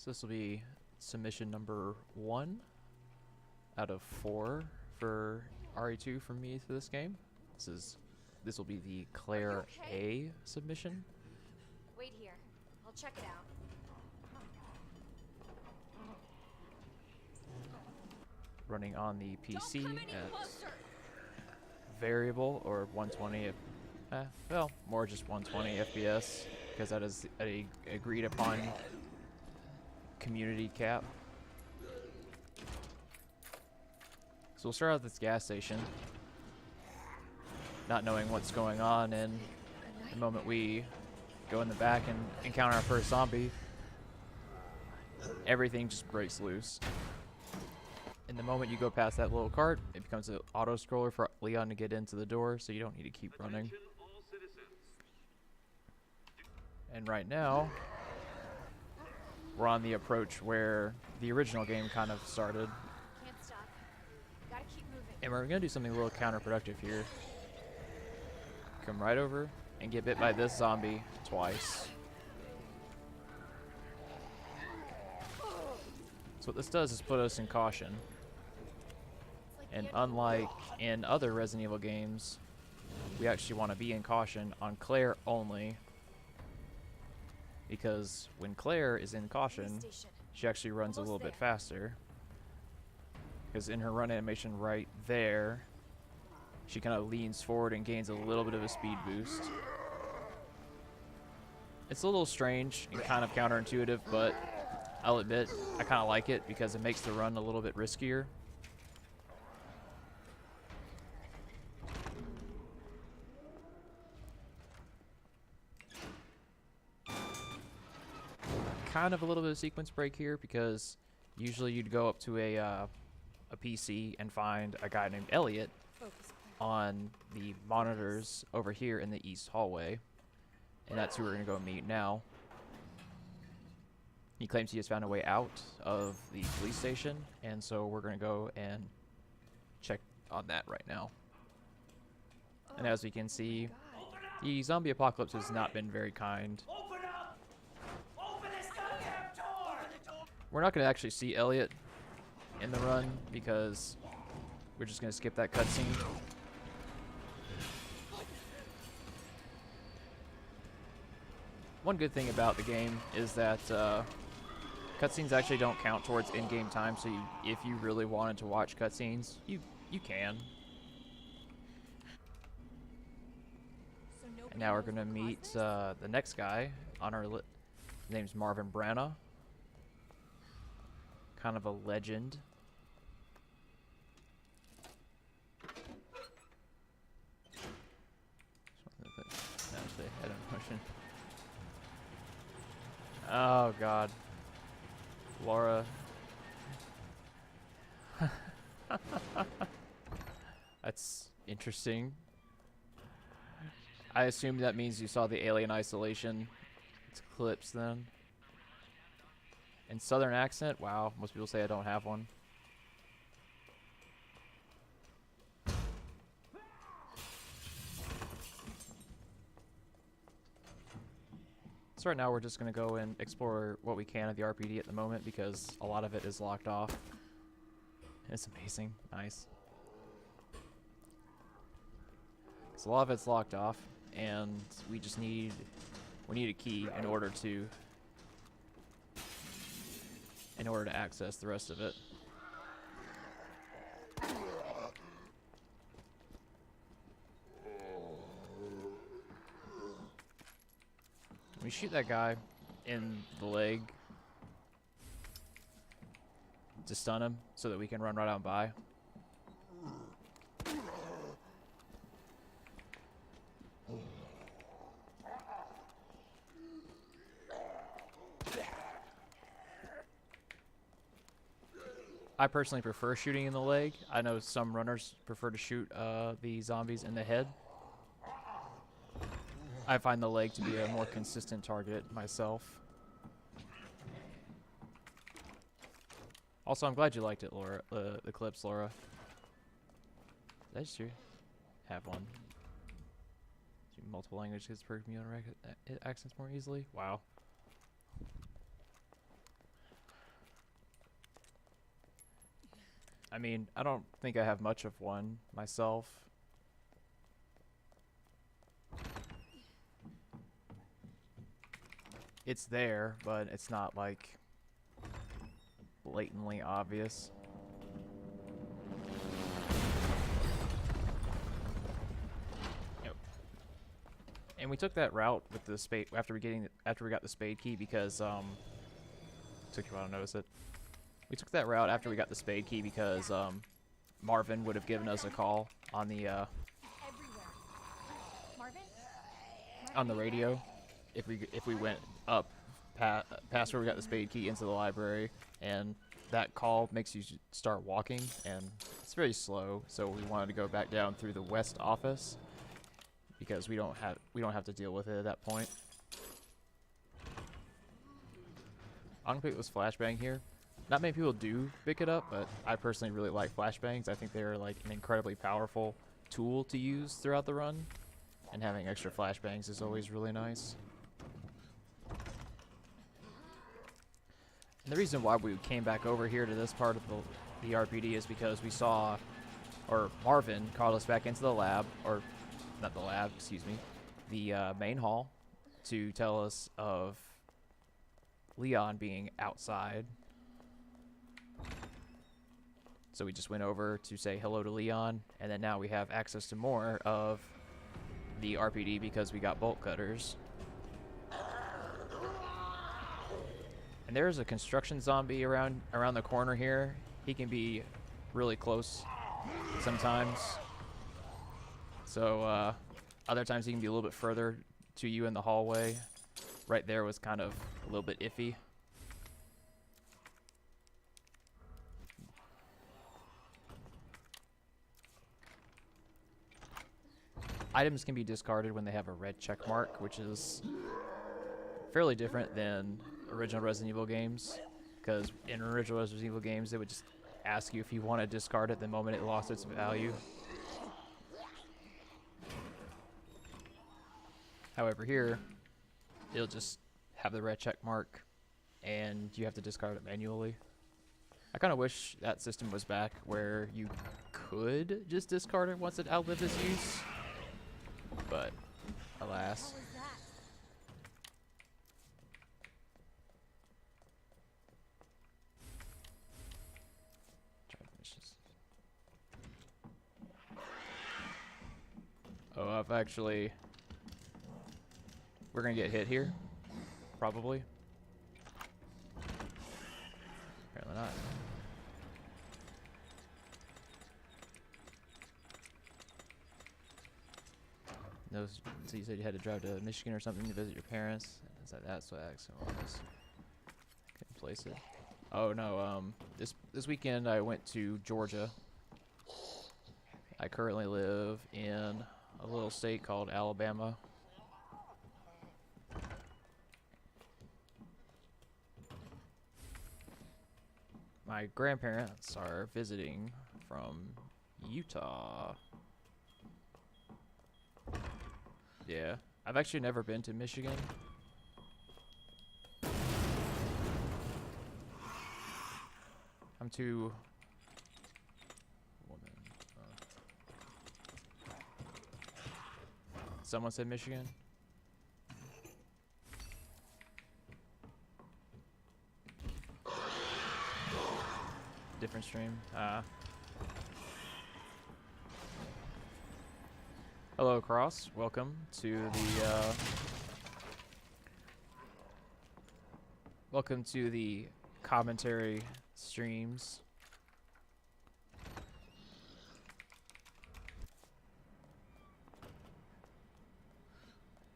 So this will be submission number 1 out of 4 for RE2 from me for this game. This will be the Claire A submission. Wait here. I'll check it out. Running on the PC at variable or 120, well, more just 120 FPS because that is a agreed upon community cap. So we'll start out at this gas station, not knowing what's going on, and the moment we go in the back and encounter our first zombie, everything just breaks loose. And the moment you go past that little cart, it becomes an auto scroller for Leon to get into the door, so you don't need to keep running. And right now, we're on the approach where the original game kind of started. Can't stop. Gotta keep moving. And we're gonna do something a little counterproductive here. Come right over and get bit by this zombie twice. So what this does is put us in caution. And unlike in other Resident Evil games, we actually want to be in caution on Claire only. Because when Claire is in caution, she actually runs a little bit faster. Because in her run animation right there, she kind of leans forward and gains a little bit of a speed boost. It's a little strange and kind of counterintuitive, but I'll admit I kind of like it because it makes the run a little bit riskier. Kind of a little bit of sequence break here because usually you'd go up to a PC and find a guy named Elliot on the monitors over here in the east hallway, and that's who we're gonna go meet now. He claims he has found a way out of the police station, and so we're gonna go and check on that right now. And as we can see, the zombie apocalypse has not been very kind. We're not going to actually see Elliot in the run because we're just going to skip that cutscene. One good thing about the game is that cutscenes actually don't count towards in-game time, so if you really wanted to watch cutscenes, you can. And now we're going to meet the next guy on our list. His name's Marvin Branagh. Kind of a legend. Oh god. Laura. That's interesting. I assume that means you saw the Alien Isolation clips then. And Southern accent? Wow, most people say I don't have one. So right now we're just going to go and explore what we can of the RPD at the moment because a lot of it is locked off. It's amazing. Nice. So a lot of it's locked off, and we just need a key in order to access the rest of it. We shoot that guy in the leg to stun him so that we can run right out by. I personally prefer shooting in the leg. I know some runners prefer to shoot the zombies in the head. I find the leg to be a more consistent target myself. Also, I'm glad you liked it, Laura. The clips, Laura. Did I just have one? Multiple languages per community accents more easily. Wow. I mean, I don't think I have much of one myself. It's there, but it's not like blatantly obvious. Yep. And we took that route with the spade after we got the spade key because took you a while to notice it. We took that route after we got the spade key because Marvin would have given us a call on the Everywhere. Marvin? on the radio if we went up past where we got the spade key into the library, and that call makes you start walking, and it's very slow. So we wanted to go back down through the west office because we don't have to deal with it at that point. I'm gonna pick this flashbang here. Not many people do pick it up, but I personally really like flashbangs. I think they're like an incredibly powerful tool to use throughout the run, and having extra flashbangs is always really nice. And the reason why we came back over here to this part of the RPD is because we saw, or Marvin called us back into the lab, or not the lab, excuse me, the main hall to tell us of Leon being outside. So we just went over to say hello to Leon, and then now we have access to more of the RPD because we got bolt cutters. And there's a construction zombie around the corner here. He can be really close sometimes. So other times he can be a little bit further to you in the hallway. Right there was kind of a little bit iffy. Items can be discarded when they have a red check mark, which is fairly different than original Resident Evil games, because in original Resident Evil games they would just ask you if you want to discard it the moment it lost its value. However, here it'll just have the red check mark and you have to discard it manually. I kind of wish that system was back where you could just discard it once it outlived its use, but alas. What was that? Try to finish this. Oh, I've actually... We're gonna get hit here, probably. Apparently not. No, so you said you had to drive to Michigan or something to visit your parents. Is that that's what accent was? Couldn't place it. Oh no. This weekend I went to Georgia. I currently live in a little state called Alabama. My grandparents are visiting from Utah. Yeah, I've actually never been to Michigan. I'm too... Woman. Someone said Michigan? Different stream. Hello, Cross. Welcome to the commentary streams.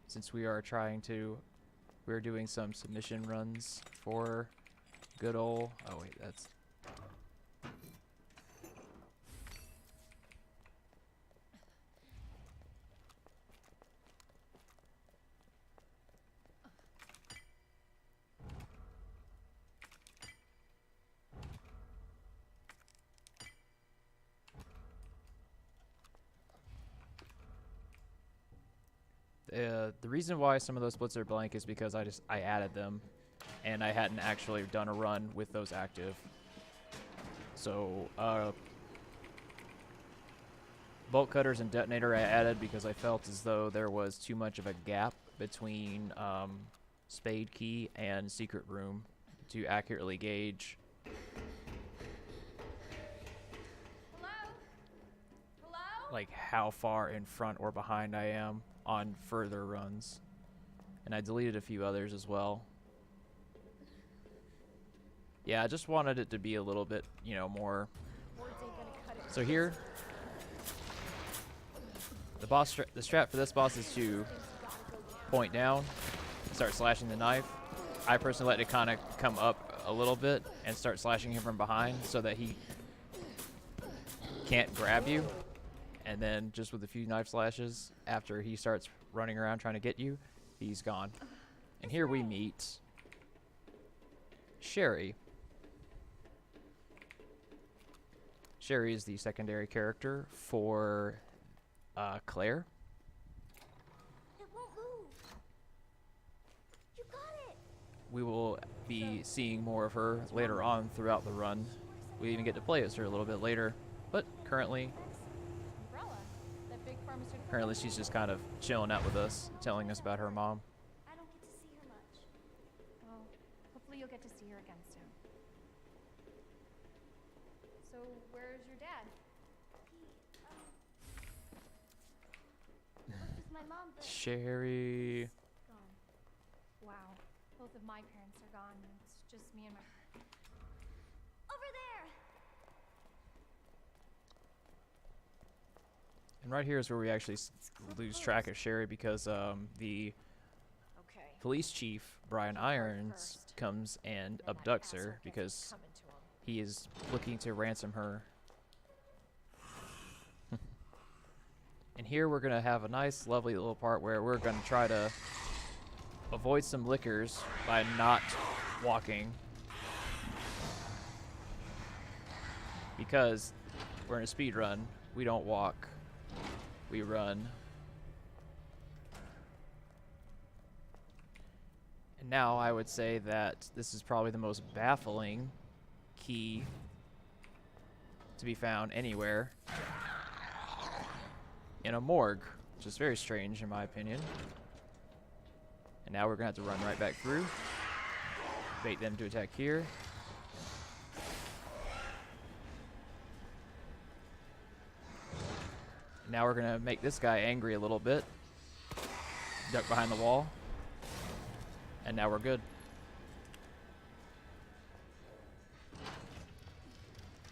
Since we're doing some submission runs for good ol'. Oh wait, that's. The reason why some of those splits are blank is because I added them, and I hadn't actually done a run with those active. So Bolt cutters and detonator I added because I felt as though there was too much of a gap between spade key and secret room to accurately gauge. Hello? Hello? Like how far in front or behind I am on further runs. And I deleted a few others as well. Yeah, I just wanted it to be a little bit, you know, more. Words ain't gonna cut it. So here, the strat for this boss is to point down, start slashing the knife. I personally let it kind of come up a little bit and start slashing him from behind so that he can't grab you. And then just with a few knife slashes, after he starts running around trying to get you, he's gone. And here we meet Sherry. Sherry is the secondary character for Claire. It won't move. You got it. We will be seeing more of her later on throughout the run. We even get to play as her a little bit later, but currently Umbrella. That big pharmaceutical. Apparently she's just kind of chilling out with us, telling us about her mom. I don't get to see her much. Well, hopefully you'll get to see her again soon. So, where's your dad? He, worked with my mom, but Sherry. gone. Wow. Both of my parents are gone. It's just me and my... Over there! And right here is where we actually lose track of Sherry because the Okay. police chief, Brian Irons, comes and abducts her because he is looking to ransom her. And here we're going to have a nice, lovely little part where we're going to try to avoid some lickers by not walking. Because we're in a speed run, we don't walk, we run. And now I would say that this is probably the most baffling key to be found anywhere in a morgue, which is very strange in my opinion. And now we're gonna have to run right back through, bait them to attack here. Now we're gonna make this guy angry a little bit, duck behind the wall, and now we're good.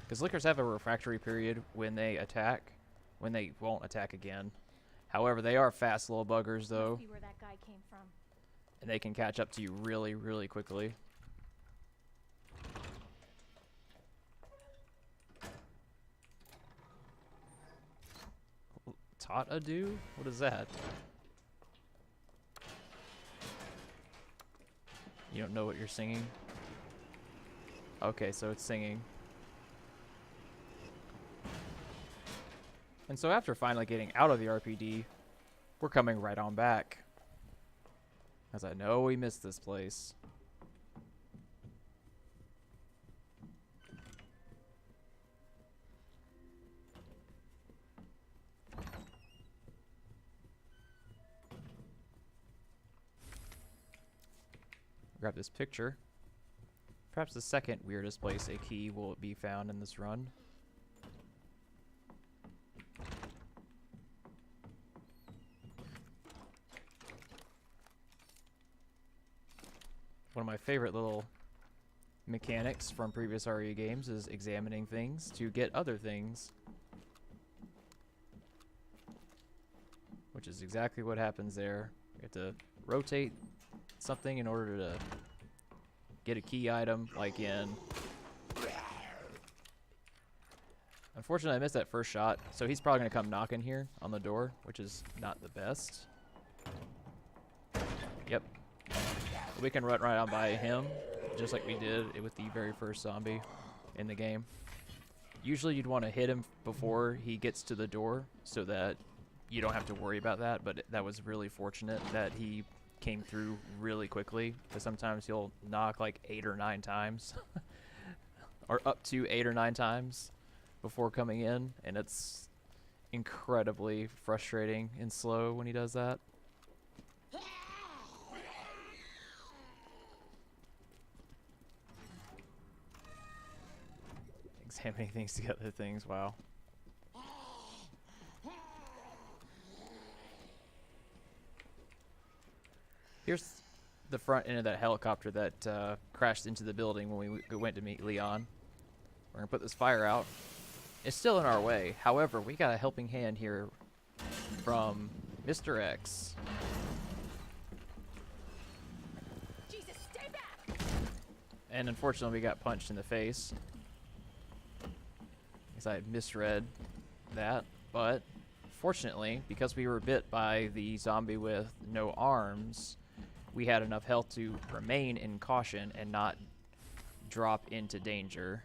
Because lickers have a refractory period when they attack, when they won't attack again. However, they are fast little buggers though, Must be where that guy came from. and they can catch up to you really, really quickly. Taught a do? What is that? You don't know what you're singing? Okay, so it's singing. And so after finally getting out of the RPD, we're coming right on back. As I know we missed this place. Grab this picture. Perhaps the second weirdest place a key will be found in this run. One of my favorite little mechanics from previous RE games is examining things to get other things. Which is exactly what happens there. You have to rotate something in order to get a key item, like in... Unfortunately, I missed that first shot, so he's probably going to come knocking here on the door, which is not the best. Yep. We can run right on by him, just like we did with the very first zombie in the game. Usually you'd want to hit him before he gets to the door so that you don't have to worry about that, but that was really fortunate that he came through really quickly, because sometimes he'll knock like 8 or 9 times or up to 8 or 9 times before coming in, and it's incredibly frustrating and slow when he does that. Examining things together things, wow. Here's the front end of that helicopter that crashed into the building when we went to meet Leon. We're gonna put this fire out. It's still in our way. However, we got a helping hand here from Mr. X. Jesus, stay back! And unfortunately, we got punched in the face. Because I had misread that. But fortunately, because we were bit by the zombie with no arms, we had enough health to remain in caution and not drop into danger.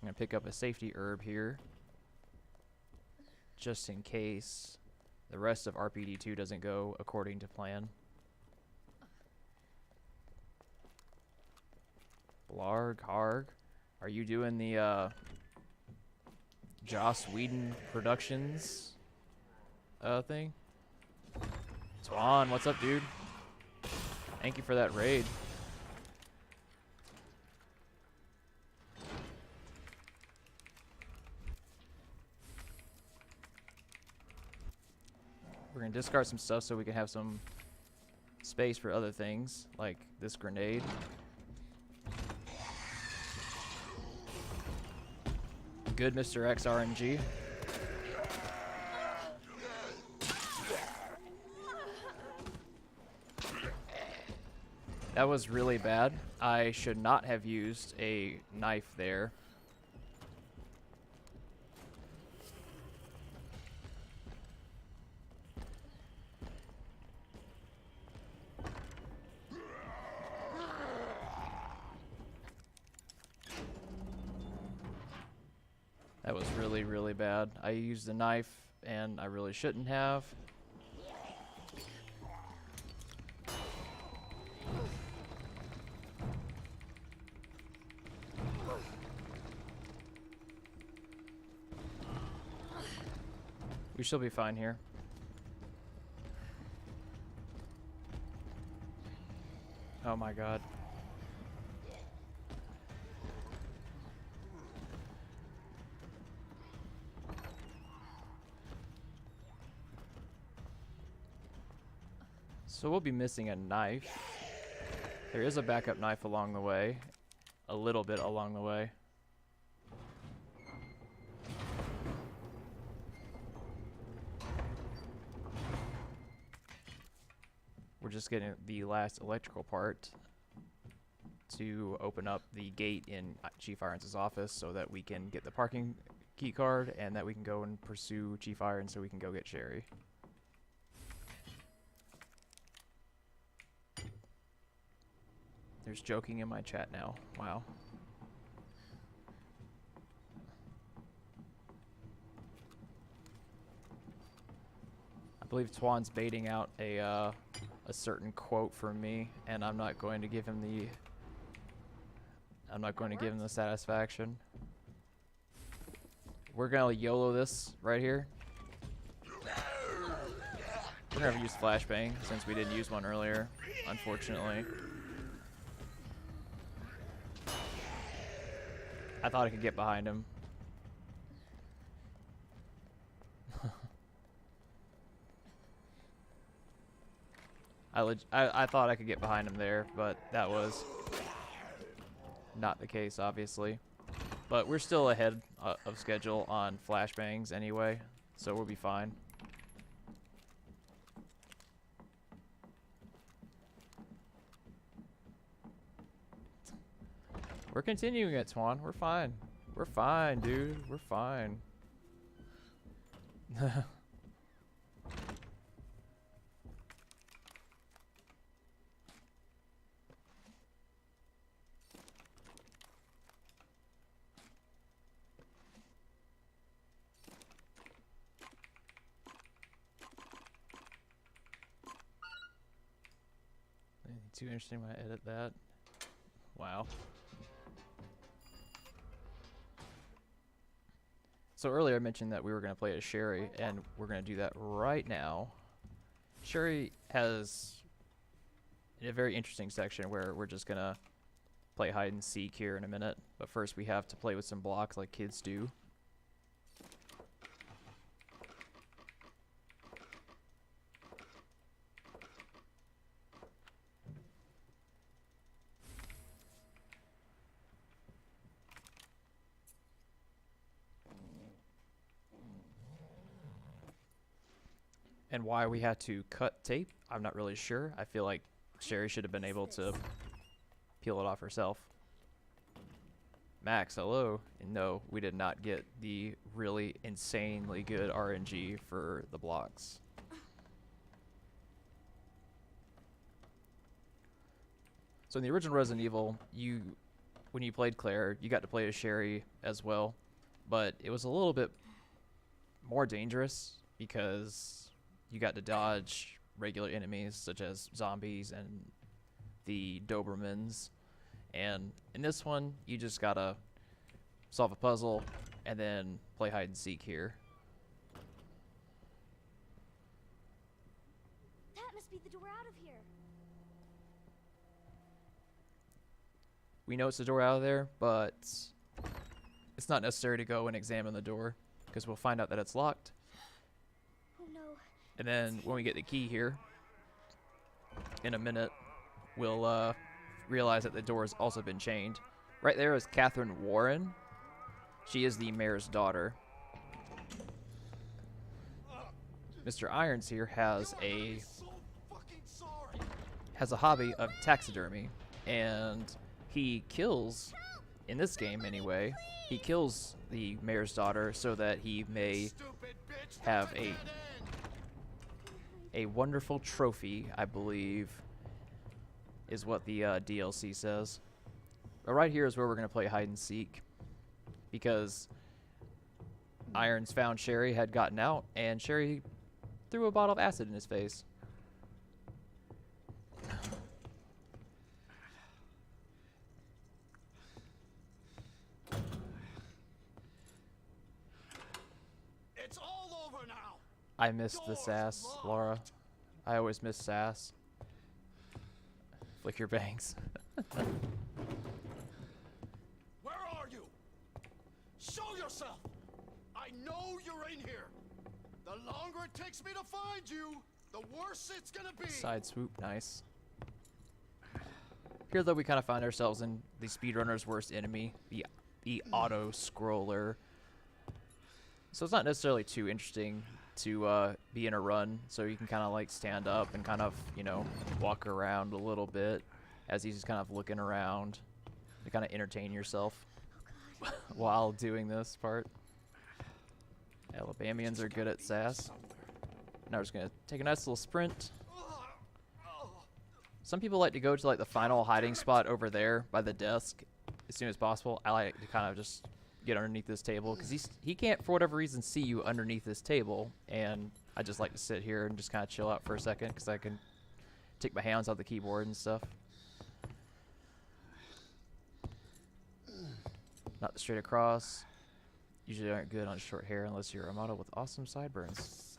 I'm going to pick up a safety herb here, just in case the rest of RPD2 doesn't go according to plan. Blarg, Harg, are you doing the Joss Whedon Productions thing? Swan, what's up, dude? Thank you for that raid. We're gonna discard some stuff so we can have some space for other things, like this grenade. Good Mr. X RNG. That was really bad. I should not have used a knife there. That was really, really bad. I used a knife and I really shouldn't have. We should be fine here. Oh my god. So we'll be missing a knife. There is a backup knife along the way. A little bit along the way. We're just getting the last electrical part to open up the gate in Chief Irons' office so that we can get the parking key card and that we can go and pursue Chief Irons so we can go get Sherry. There's joking in my chat now. Wow. I believe Twan's baiting out a certain quote from me, and I'm not going to give him the satisfaction. We're gonna YOLO this right here. We're gonna use flashbang since we didn't use one earlier, unfortunately. I thought I could get behind him. I thought I could get behind him there, but that was not the case, obviously. But we're still ahead of schedule on flashbangs anyway, so we'll be fine. We're continuing it, Swan. We're fine. We're fine, dude. We're fine. Anything too interesting when I edit that? Wow. So earlier I mentioned that we were going to play as Sherry, and we're going to do that right now. Sherry has a very interesting section where we're just going to play hide and seek here in a minute. But first we have to play with some blocks like kids do. And why we had to cut tape, I'm not really sure. I feel like Sherry should have been able to peel it off herself. Max, hello. And no, we did not get the really insanely good RNG for the blocks. So in the original Resident Evil, when you played Claire, you got to play as Sherry as well, but it was a little bit more dangerous because you got to dodge regular enemies such as zombies and the Dobermans. And in this one, you just gotta solve a puzzle and then play hide and seek here. That must be the door out of here. We know it's the door out of there, but it's not necessary to go and examine the door because we'll find out that it's locked. Oh no. And then when we get the key here, in a minute, we'll realize that the door has also been chained. Right there is Catherine Warren. She is the mayor's daughter. Mr. Irons here has a hobby of taxidermy, and he kills, in this game anyway, he kills the mayor's daughter so that he may have a wonderful trophy, I believe, is what the DLC says. But right here is where we're going to play hide and seek, because Irons found Sherry had gotten out, and Sherry threw a bottle of acid in his face. It's all over now. I missed the sass, Laura. I always miss sass. Flick your bangs. Where are you? Show yourself. I know you're in here. The longer it takes me to find you, the worse it's gonna be. Side swoop, nice. Here, though, we kind of find ourselves in the speedrunner's worst enemy, the auto scroller. So it's not necessarily too interesting to be in a run, so you can kind of like stand up and kind of, you know, walk around a little bit as he's just kind of looking around to kind of entertain yourself while doing this part. Alabamians are good at sass. Now we're just gonna take a nice little sprint. Some people like to go to like the final hiding spot over there by the desk as soon as possible. I like to kind of just get underneath this table because he can't for whatever reason see you underneath this table, and I just like to sit here and just kind of chill out for a second because I can take my hands off the keyboard and stuff. Not the straight across. Usually aren't good on short hair unless you're a model with awesome sideburns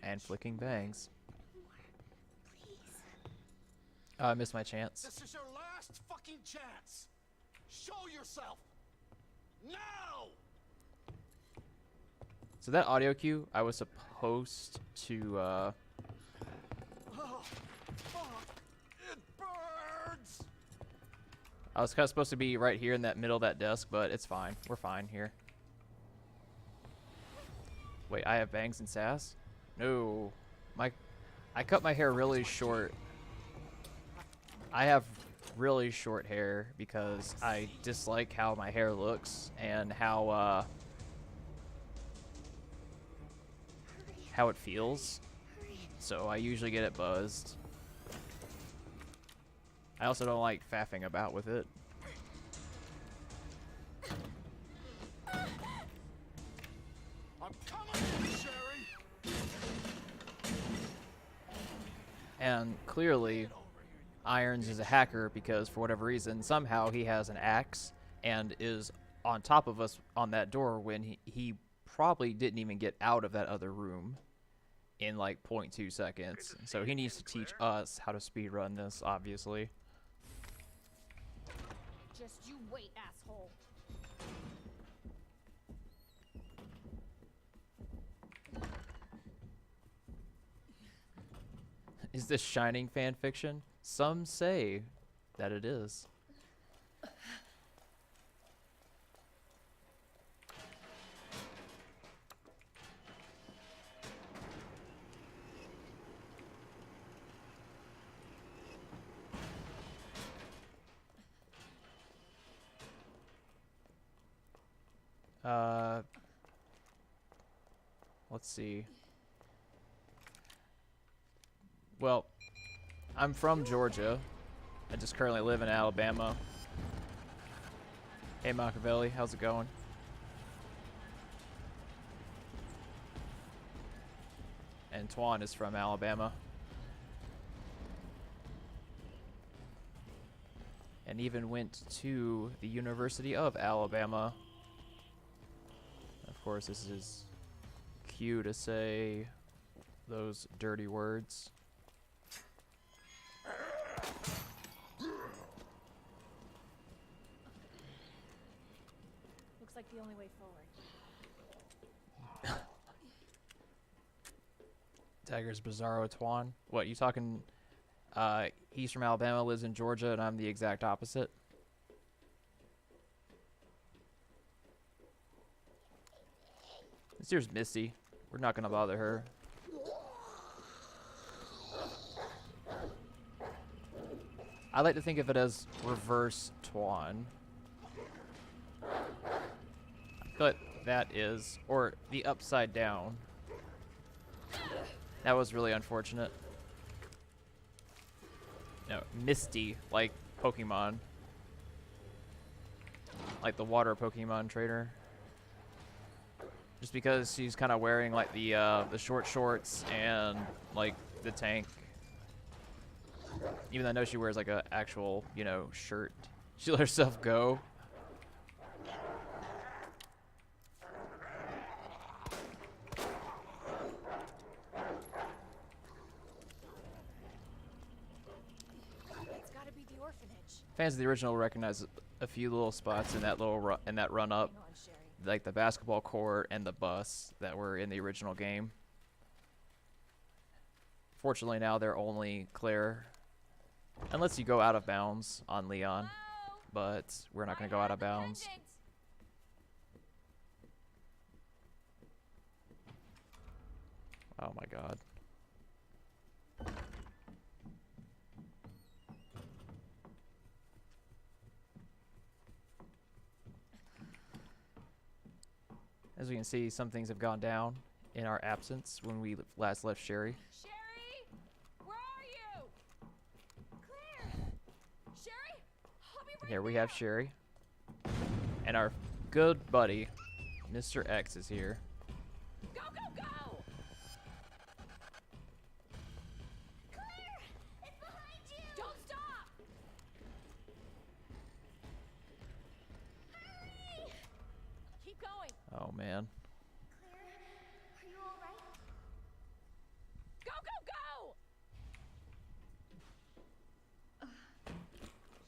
and flicking bangs. I missed my chance. This is your last fucking chance. Show yourself. Now! So that audio cue, I was supposed to, Oh, fuck. It burns. I was kind of supposed to be right here in that middle of that desk, but it's fine. We're fine here. Wait, I have bangs and sass? No. I cut my hair really short. I have really short hair because I dislike how my hair looks and how it feels. So I usually get it buzzed. I also don't like faffing about with it. I'm coming in, Sherry. And clearly, Irons is a hacker because for whatever reason, somehow he has an axe and is on top of us on that door when he probably didn't even get out of that other room in like 0.2 seconds. So he needs to teach us how to speedrun this, obviously. Just you wait, asshole. Is this Shining fan fiction? Some say that it is. Let's see. Well, I'm from Georgia. I just currently live in Alabama. Hey Machiavelli, how's it going? And Twan is from Alabama. And even went to the University of Alabama. Of course, this is cue to say those dirty words. Looks like the only way forward. Tigers Bizarro Twan. What, you talking, he's from Alabama, lives in Georgia, and I'm the exact opposite? This here's Misty. We're not gonna bother her. I like to think of it as reverse Twan. But that is, or the upside down. That was really unfortunate. No, Misty, like Pokemon. Like the water Pokemon trainer. Just because she's kind of wearing like the short shorts and like the tank. Even though I know she wears like a actual, you know, shirt. She let herself go. It's gotta be the orphanage. Fans of the original will recognize a few little spots in that little run up, Hang on, Sherry. like the basketball court and the bus that were in the original game. Fortunately, now they're only clear unless you go out of bounds on Leon, Hello? but we're not going to go out of bounds. Attendant. Oh my god. As we can see, some things have gone down in our absence when we last left Sherry. Sherry? Where are you? Claire! Sherry? I'll be right Here we there. have Sherry. And our good buddy, Mr. X, is here. Go, go, go! Claire! It's behind you! Don't stop! Hurry! Keep going. Oh man. Claire, are you all right? Go, go, go!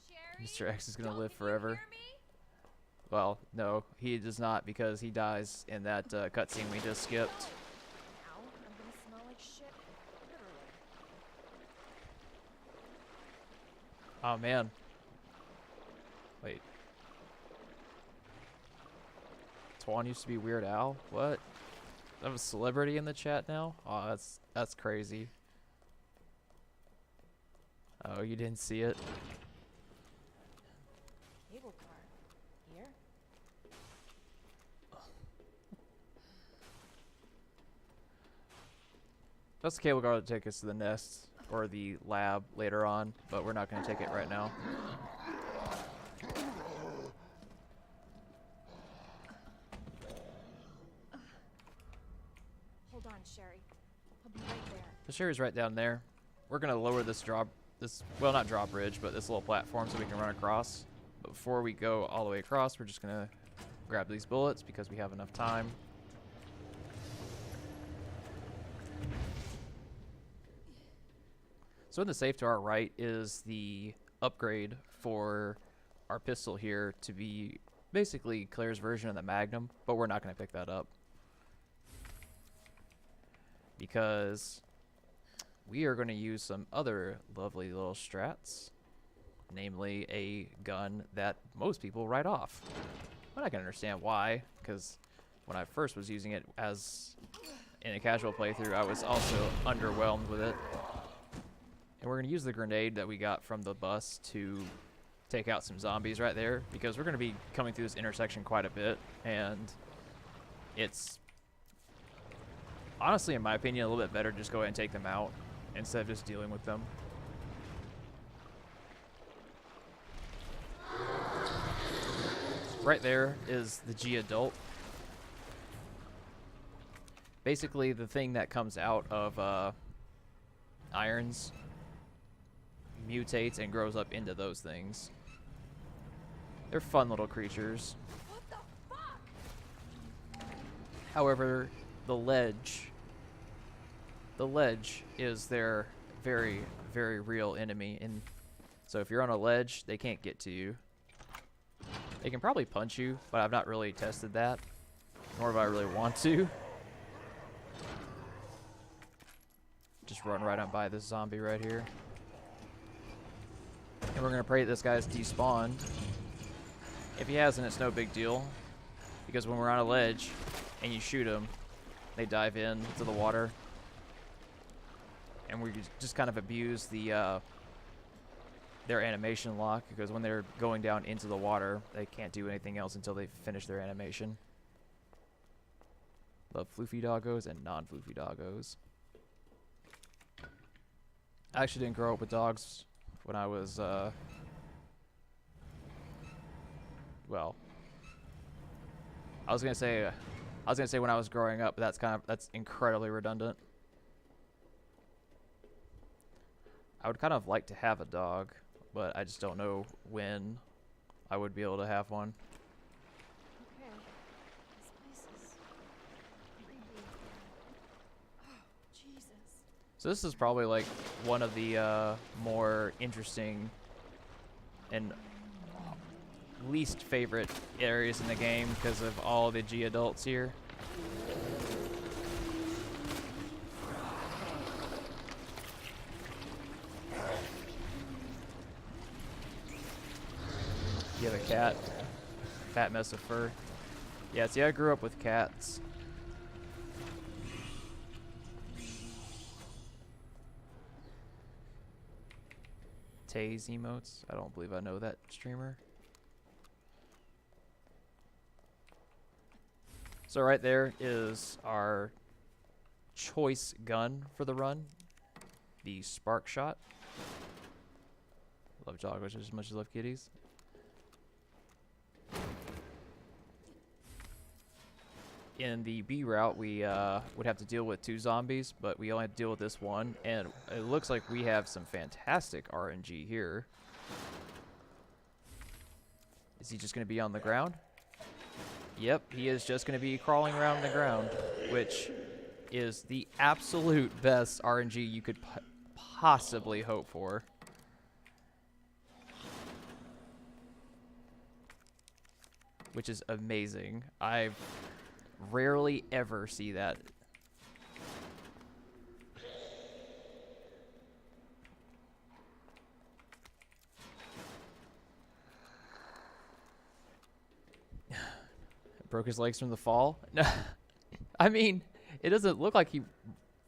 Sherry? Mr. X is gonna Don't live you forever. hear me? Well, no, he does not, because he dies in that cutscene we just skipped. Ow, I'm gonna smell like shit. Literally. Oh man. Wait. Twan used to be Weird Al? What? I'm a celebrity in the chat now? Oh, that's crazy. Oh, you didn't see it? Cable car. Here? That's the cable car to take us to the nest or the lab later on, but we're not going to take it right now. Hold on, Sherry. I'll be right there. The Sherry's right down there. We're going to lower this well, not drawbridge, but this little platform so we can run across. But before we go all the way across, we're just going to grab these bullets because we have enough time. So in the safe to our right is the upgrade for our pistol here to be basically Claire's version of the Magnum, but we're not going to pick that up because we are going to use some other lovely little strats, namely a gun that most people write off. But I can understand why, because when I first was using it as in a casual playthrough, I was also underwhelmed with it. And we're going to use the grenade that we got from the bus to take out some zombies right there, because we're going to be coming through this intersection quite a bit, and it's honestly, in my opinion, a little bit better to just go ahead and take them out instead of just dealing with them. Right there is the G adult. Basically, the thing that comes out of irons mutates and grows up into those things. They're fun little creatures. What the fuck? However, the ledge is their very, very real enemy. And so if you're on a ledge, they can't get to you. They can probably punch you, but I've not really tested that, nor do I really want to. Just run right on by this zombie right here. And we're going to pray this guy's despawned. If he hasn't, it's no big deal, because when we're on a ledge and you shoot them, they dive in to the water. And we just kind of abuse the their animation lock, because when they're going down into the water, they can't do anything else until they finish their animation. Love floofy doggos and non-floofy doggos. I actually didn't grow up with dogs when I was, well, I was gonna say when I was growing up, but that's incredibly redundant. I would kind of like to have a dog, but I just don't know when I would be able to have one. Okay. This place is creepy. Oh, Jesus. So this is probably like one of the more interesting and least favorite areas in the game because of all the G adults here. You have a cat. Fat mess of fur. Yeah, see, I grew up with cats. Taze emotes. I don't believe I know that streamer. So right there is our choice gun for the run. The Spark Shot. Love joggers as much as I love kitties. In the B route, we would have to deal with 2 zombies, but we only have to deal with this one, and it looks like we have some fantastic RNG here. Is he just going to be on the ground? Yep, he is just going to be crawling around the ground, which is the absolute best RNG you could possibly hope for. Which is amazing. I rarely ever see that. Broke his legs from the fall? No. I mean, it doesn't look like he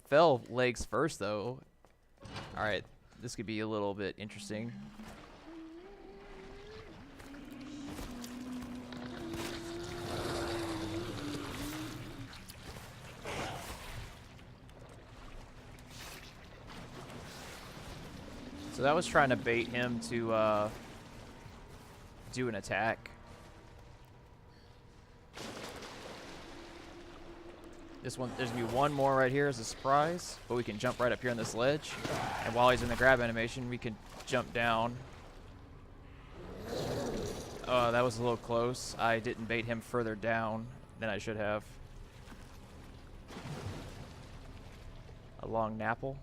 fell legs first, though. Alright, this could be a little bit interesting. So that was trying to bait him to do an attack. This one, there's gonna be one more right here as a surprise, but we can jump right up here on this ledge. And while he's in the grab animation, we can jump down. Oh, that was a little close. I didn't bait him further down than I should have. A long napple.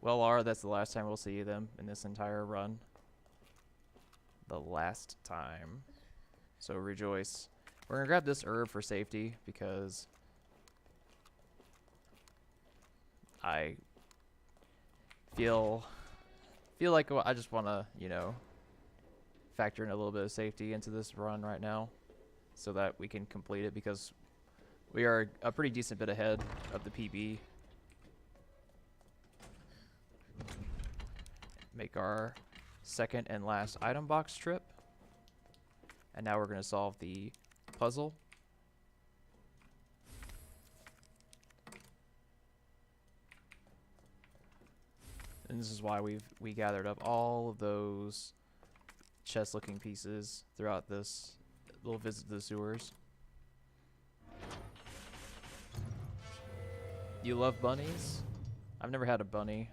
Well, Laura, that's the last time we'll see them in this entire run. The last time. So rejoice. We're gonna grab this herb for safety because I feel like I just want to, you know, factor in a little bit of safety into this run right now so that we can complete it because we are a pretty decent bit ahead of the PB. Make our second and last item box trip. And now we're going to solve the puzzle. And this is why we gathered up all of those chest looking pieces throughout this little visit to the sewers. You love bunnies? I've never had a bunny.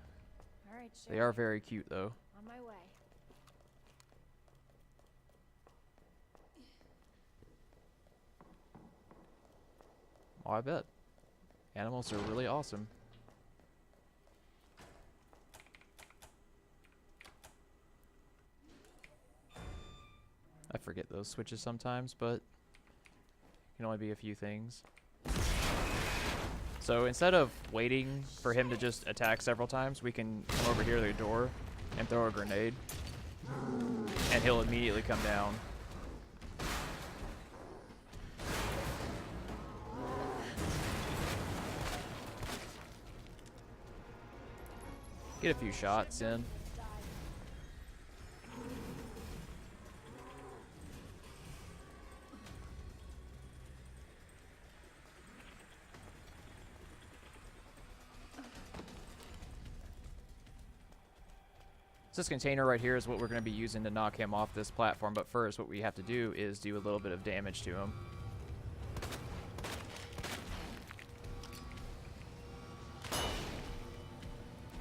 All right, Sherry. They are very cute though. On my way. Oh, I bet. Animals are really awesome. I forget those switches sometimes, but it can only be a few things. So instead of waiting for him to just attack several times, we can come over here to the door and throw a grenade. And he'll immediately come down. Get a few shots in. This container right here is what we're going to be using to knock him off this platform, but first what we have to do is do a little bit of damage to him.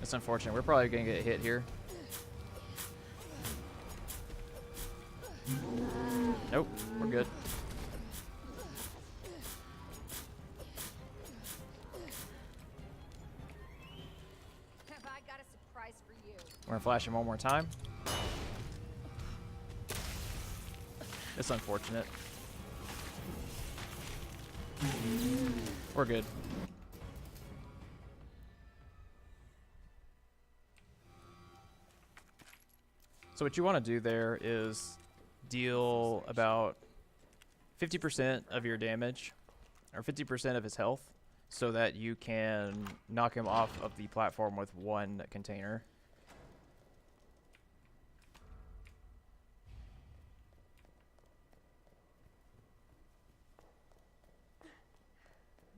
It's unfortunate. We're probably going to get hit here. Nope, we're good. Have I got a surprise for you? We're going to flash him one more time. It's unfortunate. We're good. So what you want to do there is deal about 50% of your damage, or 50% of his health, so that you can knock him off of the platform with one container.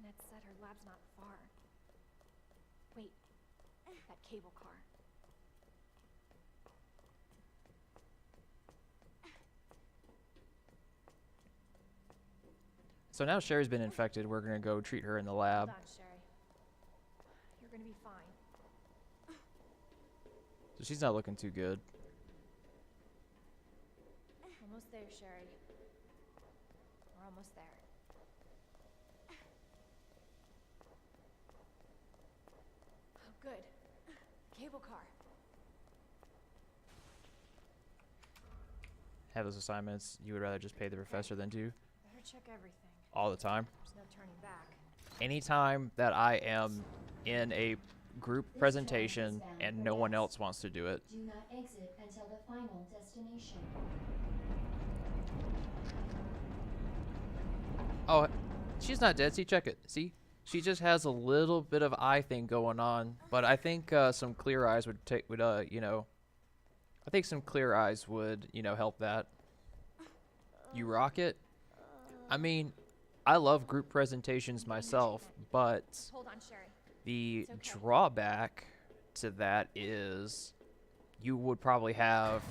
Ned said her lab's not far. Wait, that cable car. So now Sherry's been infected. We're going to go treat her in the lab. Hold on, Sherry. You're gonna be fine. So she's not looking too good. Almost there, Sherry. We're almost there. Oh, good. Cable car. Have those assignments you would rather just pay the professor than do Better check everything. all the time. There's no turning back. Anytime that I am in a group presentation and no one else wants to do it, Do not exit until the final destination. oh, she's not dead. See, check it. See, she just has a little bit of eye thing going on, but I think some clear eyes would you know, I think some clear eyes would, you know, help that. You rock it. I mean, I love group presentations myself, but Hold on, Sherry. the It's okay. drawback to that is you would probably have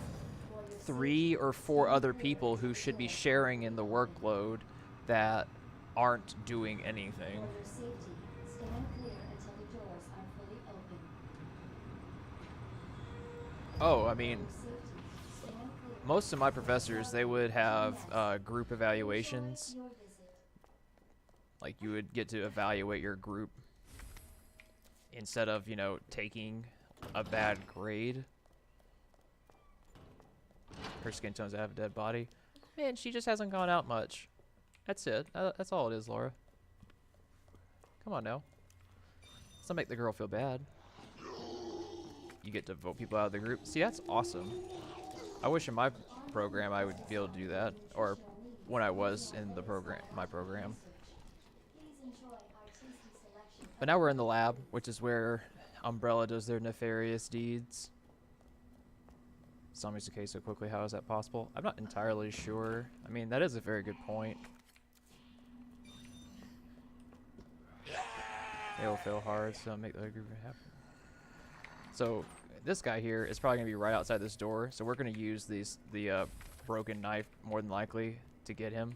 3 or 4 other people who should be sharing in the workload that aren't doing anything. For your safety, stand clear until the doors are fully open. Oh, I mean, For your safety, stand clear. most of my professors, they would have group evaluations. Your visit. Like you would get to evaluate your group instead of, you know, taking a bad grade. Her skin tones have a dead body. Man, she just hasn't gone out much. That's it. That's all it is, Laura. Come on now. Let's not make the girl feel bad. You get to vote people out of the group. See, that's awesome. I wish in my program I would be able to do that. Or when I was in the program, my program. But now we're in the lab, which is where Umbrella does their nefarious deeds. Zombies decay so quickly, how is that possible? I'm not entirely sure. I mean, that is a very good point. They will fail hard, so make the group happen. So this guy here is probably gonna be right outside this door. So we're gonna use the broken knife more than likely to get him.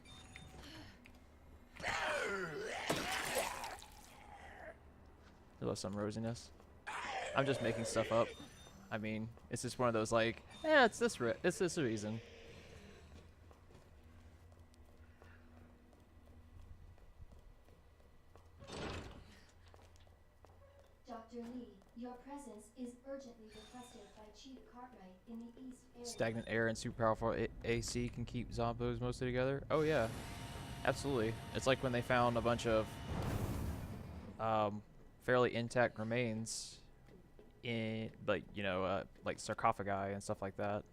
I love some rosiness. I'm just making stuff up. I mean, it's just one of those like, it's this reason. Dr. Lee, your presence is urgently requested by Chief Cartwright in the East area. Stagnant air and super powerful AC can keep zombos mostly together. Oh yeah, absolutely. It's like when they found a bunch of fairly intact remains in, like, you know, like sarcophagi and stuff like that.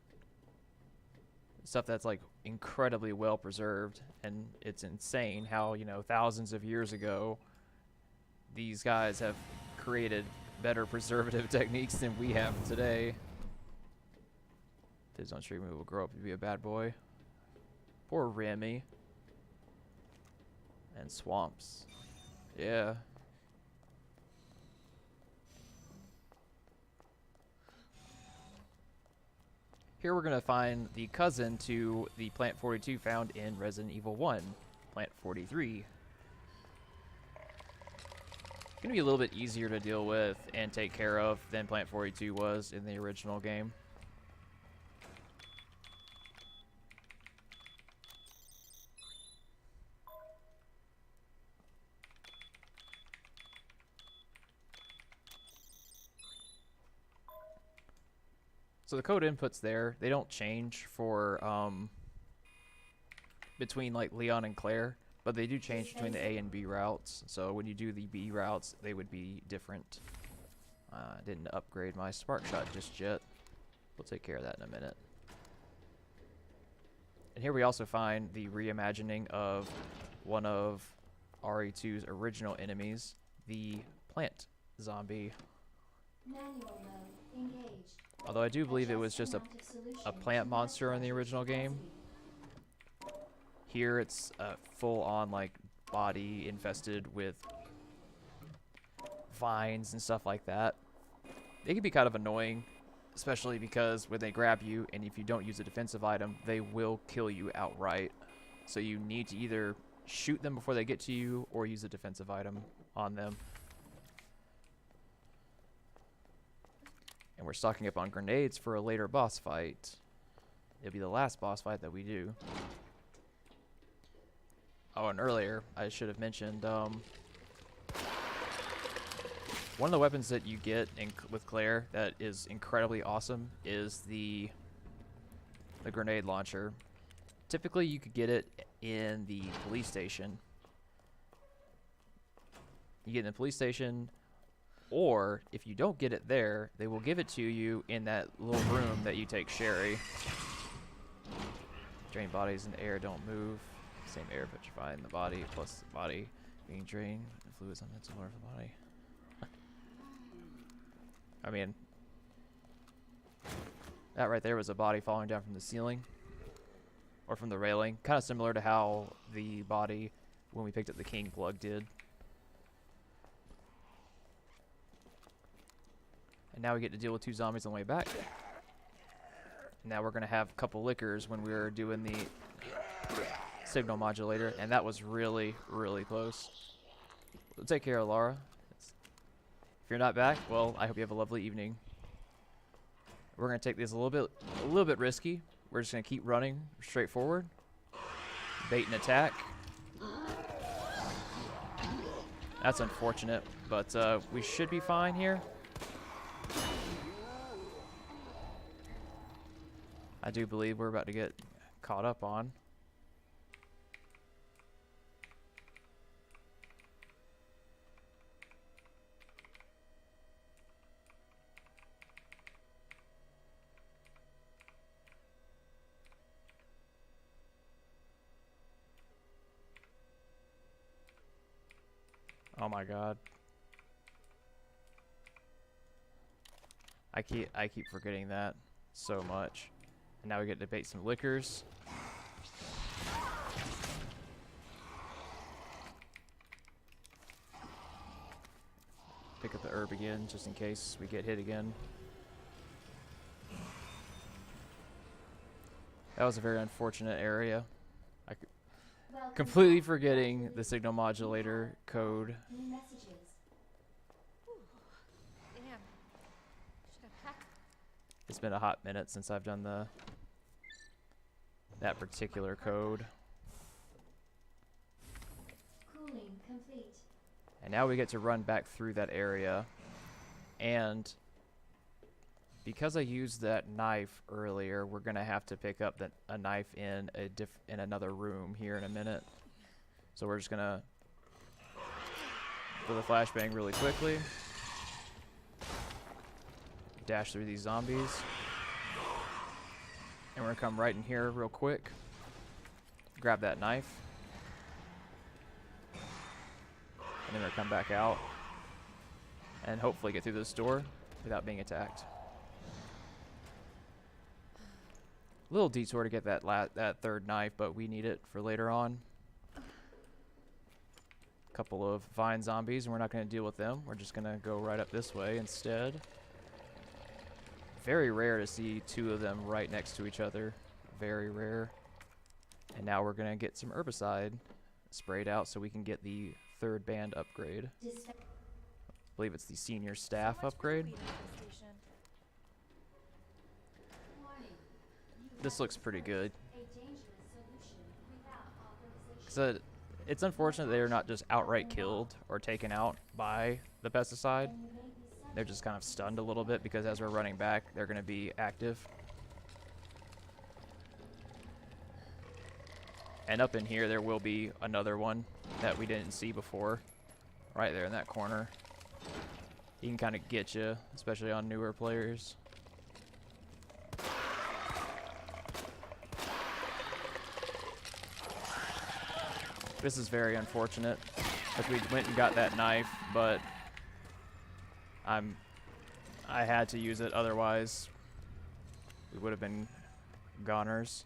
Stuff that's like incredibly well preserved, and it's insane how, you know, thousands of years ago these guys have created better preservative techniques than we have today. Kids on street movie will grow up to be a bad boy. Poor Remy. And swamps. Yeah. Here we're going to find the cousin to the Plant 42 found in Resident Evil 1, Plant 43. Going to be a little bit easier to deal with and take care of than Plant 42 was in the original game. So the code inputs there, they don't change for between like Leon and Claire, but they do change between the A and B routes. So when you do the B routes, they would be different. Didn't upgrade my spark shot just yet. We'll take care of that in a minute. And here we also find the reimagining of one of RE2's original enemies, the plant zombie. Manual mode engaged. Although I do believe it was just a plant monster in the original game. Here it's full on like body infested with vines and stuff like that. They can be kind of annoying, especially because when they grab you and if you don't use a defensive item, they will kill you outright. So you need to either shoot them before they get to you or use a defensive item on them. And we're stocking up on grenades for a later boss fight. It'll be the last boss fight that we do. Oh, and earlier, I should have mentioned, one of the weapons that you get with Claire that is incredibly awesome is the grenade launcher. Typically, you could get it in the police station. You get it in the police station, or if you don't get it there, they will give it to you in that little room that you take Sherry. Drain bodies in the air, don't move. Same air petrifying the body, plus the body being drained. The fluids on the similar for the body. I mean, that right there was a body falling down from the ceiling. Or from the railing. Kind of similar to how the body, when we picked up the King Plug, did. And now we get to deal with 2 zombies on the way back. Now we're going to have a couple liquors when we were doing the signal modulator, and that was really, really close. We'll take care of Laura. If you're not back, well, I hope you have a lovely evening. We're going to take this a little bit risky. We're just going to keep running straight forward. Bait and attack. That's unfortunate, but we should be fine here. I do believe we're about to get caught up on. Oh my god. I keep forgetting that so much. And now we get to bait some liquors. Pick up the herb again just in case we get hit again. That was a very unfortunate area. Welcome Completely back. forgetting the signal modulator code. New messages. Damn. Should have packed. It's been a hot minute since I've done that particular code. Cooling complete. And now we get to run back through that area. And because I used that knife earlier, we're gonna have to pick up a knife in in another room here in a minute. So we're just gonna do the flashbang really quickly. Dash through these zombies. And we're gonna come right in here real quick. Grab that knife. And then we're gonna come back out. And hopefully get through this door without being attacked. Little detour to get that third knife, but we need it for later on. Couple of vine zombies, and we're not going to deal with them. We're just going to go right up this way instead. Very rare to see two of them right next to each other. Very rare. And now we're going to get some herbicide sprayed out so we can get the third band upgrade. I believe it's the senior staff So much for the upgrade. weed infestation. Warning. You This have looks pretty good. a dangerous solution without authorization. It's unfortunate they're not just outright killed or taken out by the pesticide. And you may be They're just kind of stunned a little bit because as we're running back, they're going to be active. And up in here, there will be another one that we didn't see before. Right there in that corner. He can kind of get you, especially on newer players. This is very unfortunate, as we went and got that knife, but I had to use it, otherwise we would have been goners.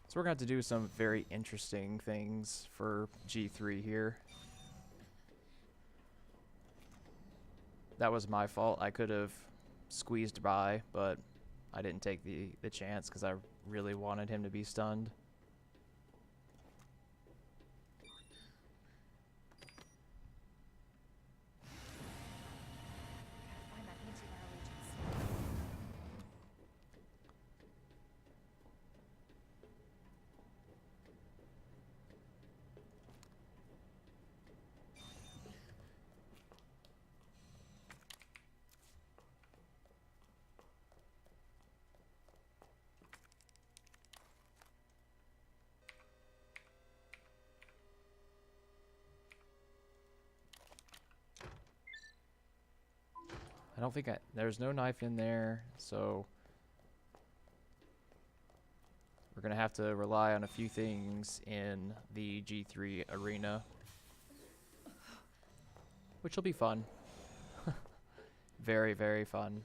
So we're going to have to do some very interesting things for G3 here. That was my fault. I could have squeezed by, but I didn't take the chance because I really wanted him to be stunned. Find that antiviral agents. I don't think there's no knife in there, so we're going to have to rely on a few things in the G3 arena, which will be fun. Very, very fun.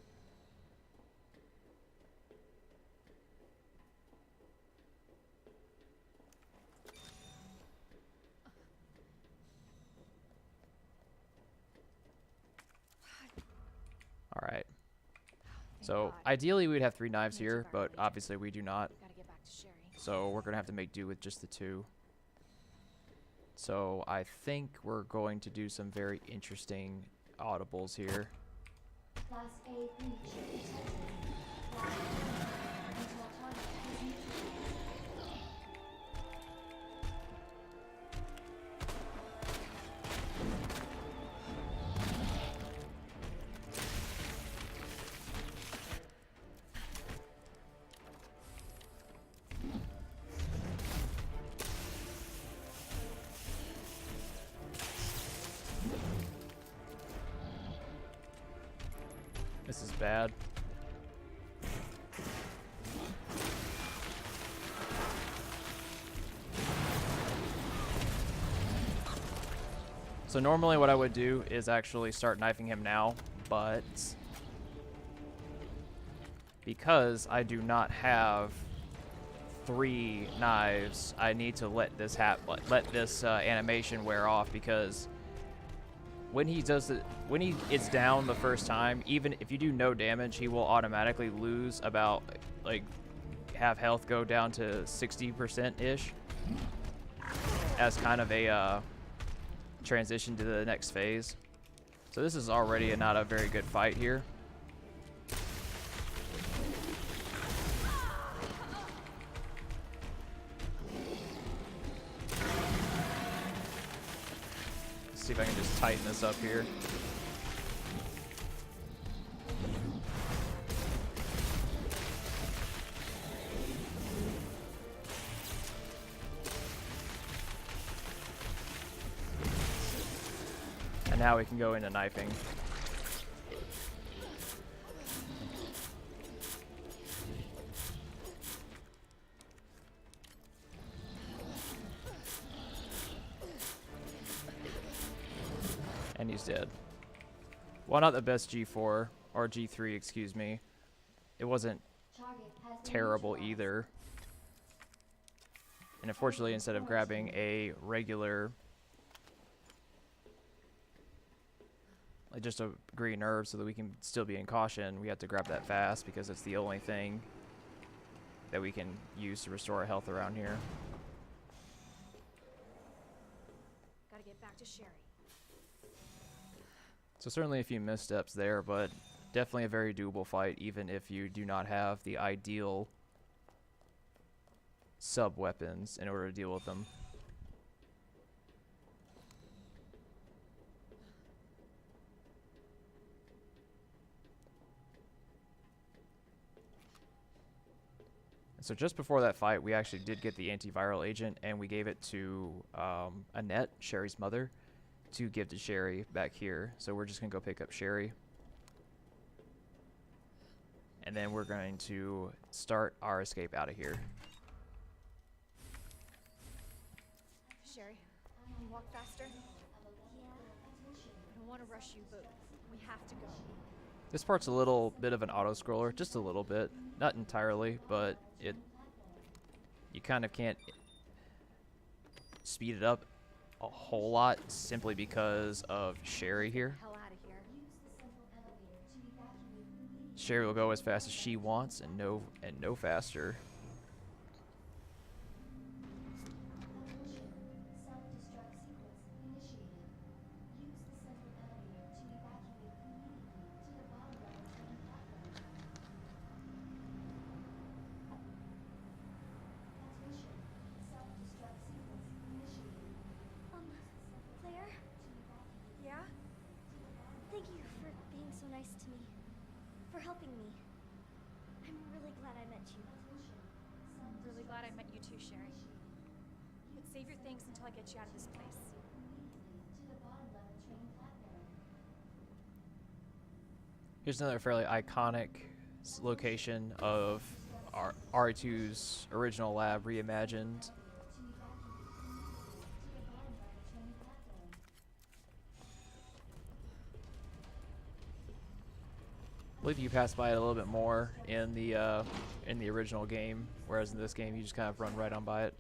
All right. Thank So God. ideally we'd have 3 knives Need to here, guard but me. obviously we do not. Gotta get back to Sherry. So we're going to have to make do with just the 2. So I think we're going to do some very interesting audibles here. Class A breach detected. Class A until target is neutralized. This is bad. So normally what I would do is actually start knifing him now, but because I do not have 3 knives, I need to let this animation wear off, because when he does it, when he is down the first time, even if you do no damage, he will automatically lose about, like, have health go down to 60% ish as kind of a transition to the next phase. So this is already not a very good fight here. Let's see if I can just tighten this up here. And now we can go into knifing. And he's dead. Well, not the best G4, or G3, excuse me. It wasn't Target has been terrible neutralized. either. And unfortunately, instead of grabbing a regular, like just a green herb so that we can still be in caution, we have to grab that fast because it's the only thing that we can use to restore our health around here. Gotta get back to Sherry. So certainly a few missteps there, but definitely a very doable fight, even if you do not have the ideal sub-weapons in order to deal with them. So just before that fight, we actually did get the antiviral agent, and we gave it to Annette, Sherry's mother, to give to Sherry back here. So we're just going to go pick up Sherry. And then we're going to start our escape out of here. Sherry, can you walk faster? I don't want to rush you, but we have to go. This part's a little bit of an auto-scroller, just a little bit. Not entirely, but you kind of can't speed it up a whole lot simply because of Sherry here. Hell out of here. Sherry will go as fast as she wants and no faster. Self-destruct sequence initiated. Use the central elevator to evacuate immediately to the bottom level train platform. Attention. Self-destruct sequence initiated. Claire? Yeah? Thank you for being so nice to me. For helping me. I'm really glad I met you. I'm really glad I met you too, Sherry. But save your things until I get you out of this place. To the bottom level train platform. Here's another fairly iconic location of RE2's original lab reimagined. I believe you pass by it a little bit more in the original game, whereas in this game you just kind of run right on by it.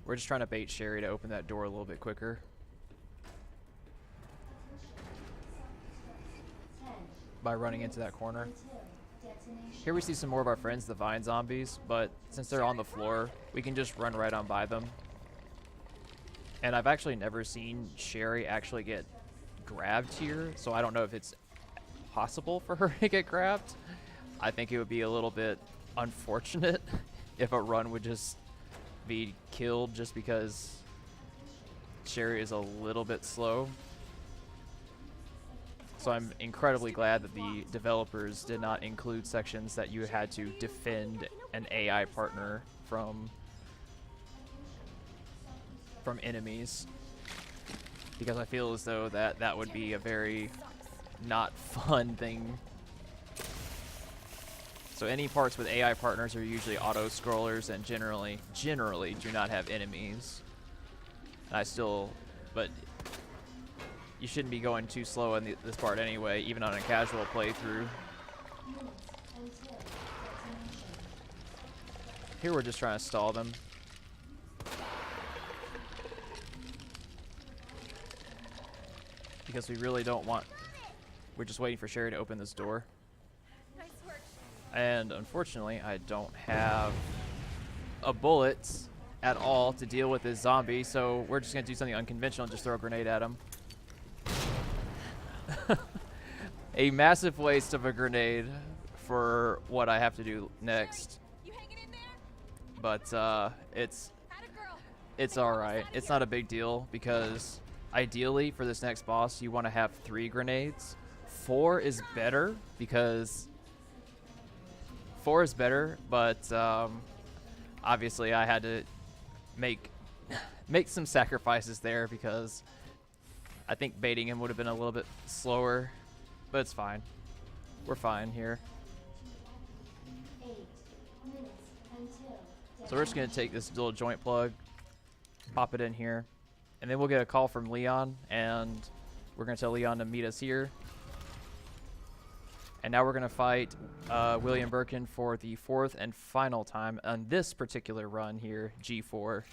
We're just trying to bait Sherry to open that door a little bit quicker. By running into that corner. Here we see some more of our friends, the vine zombies, but since they're on the floor, we can just run right on by them. And I've actually never seen Sherry actually get grabbed here, so I don't know if it's possible for her to get grabbed. I think it would be a little bit unfortunate if a run would just be killed just because Sherry is a little bit slow. So I'm incredibly glad that the developers did not include sections that you had to defend an AI partner from enemies, because I feel as though that would be a very not fun thing. So any parts with AI partners are usually auto scrollers and generally do not have enemies. But you shouldn't be going too slow in this part anyway, even on a casual playthrough. Here we're just trying to stall them. Because we really don't want... We're just waiting for Sherry to open this door. Nice work. And unfortunately, I don't have a bullet at all to deal with this zombie, so we're just going to do something unconventional and just throw a grenade at him. A massive waste of a grenade for what I have to do next. You hanging in there? But it's Had a girl. alright. It's not a big deal because ideally for this next boss you want to have 3 grenades. 4 is better because 4 is better, but obviously I had to make some sacrifices there because I think baiting him would have been a little bit slower, but it's fine. We're fine here. 8 minutes until So we're just going to take this little joint plug, pop it in here, and then we'll get a call from Leon, and we're going to tell Leon to meet us here. And now we're going to fight William Birkin for the 4th and final time on this particular run here, G4.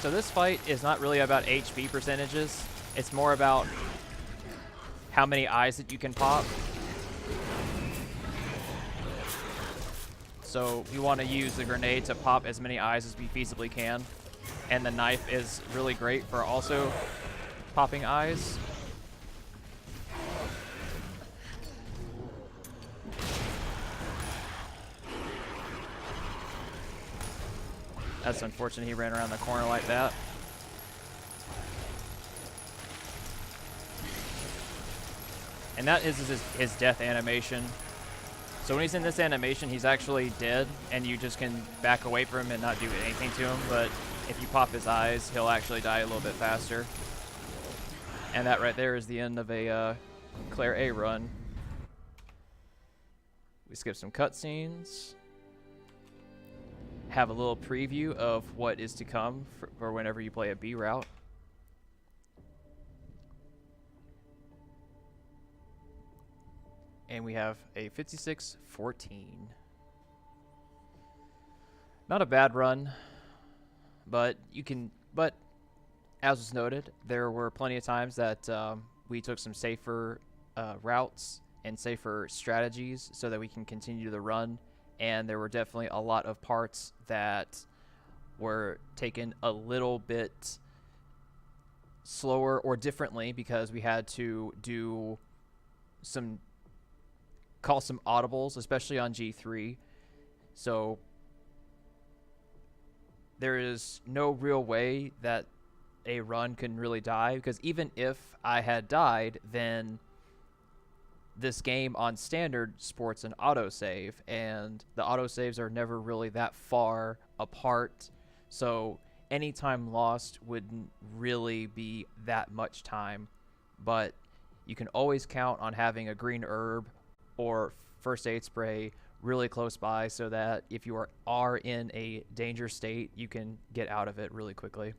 So this fight is not really about HP percentages. It's more about how many eyes that you can pop. So you want to use the grenade to pop as many eyes as we feasibly can. And the knife is really great for also popping eyes. That's unfortunate he ran around the corner like that. And that is his death animation. So when he's in this animation, he's actually dead, and you just can back away from him and not do anything to him. But if you pop his eyes, he'll actually die a little bit faster. And that right there is the end of a Claire A run. We skip some cutscenes. Have a little preview of what is to come for whenever you play a B route. And we have a 56-14. Not a bad run, but as was noted, there were plenty of times that we took some safer routes and safer strategies so that we can continue the run. And there were definitely a lot of parts that were taken a little bit slower or differently because we had to call some audibles, especially on G3. So there is no real way that a run can really die, because even if I had died, then this game on standard sports an autosave, and the autosaves are never really that far apart, so any time lost wouldn't really be that much time. But you can always count on having a green herb or first aid spray really close by so that if you are in a danger state, you can get out of it really quickly.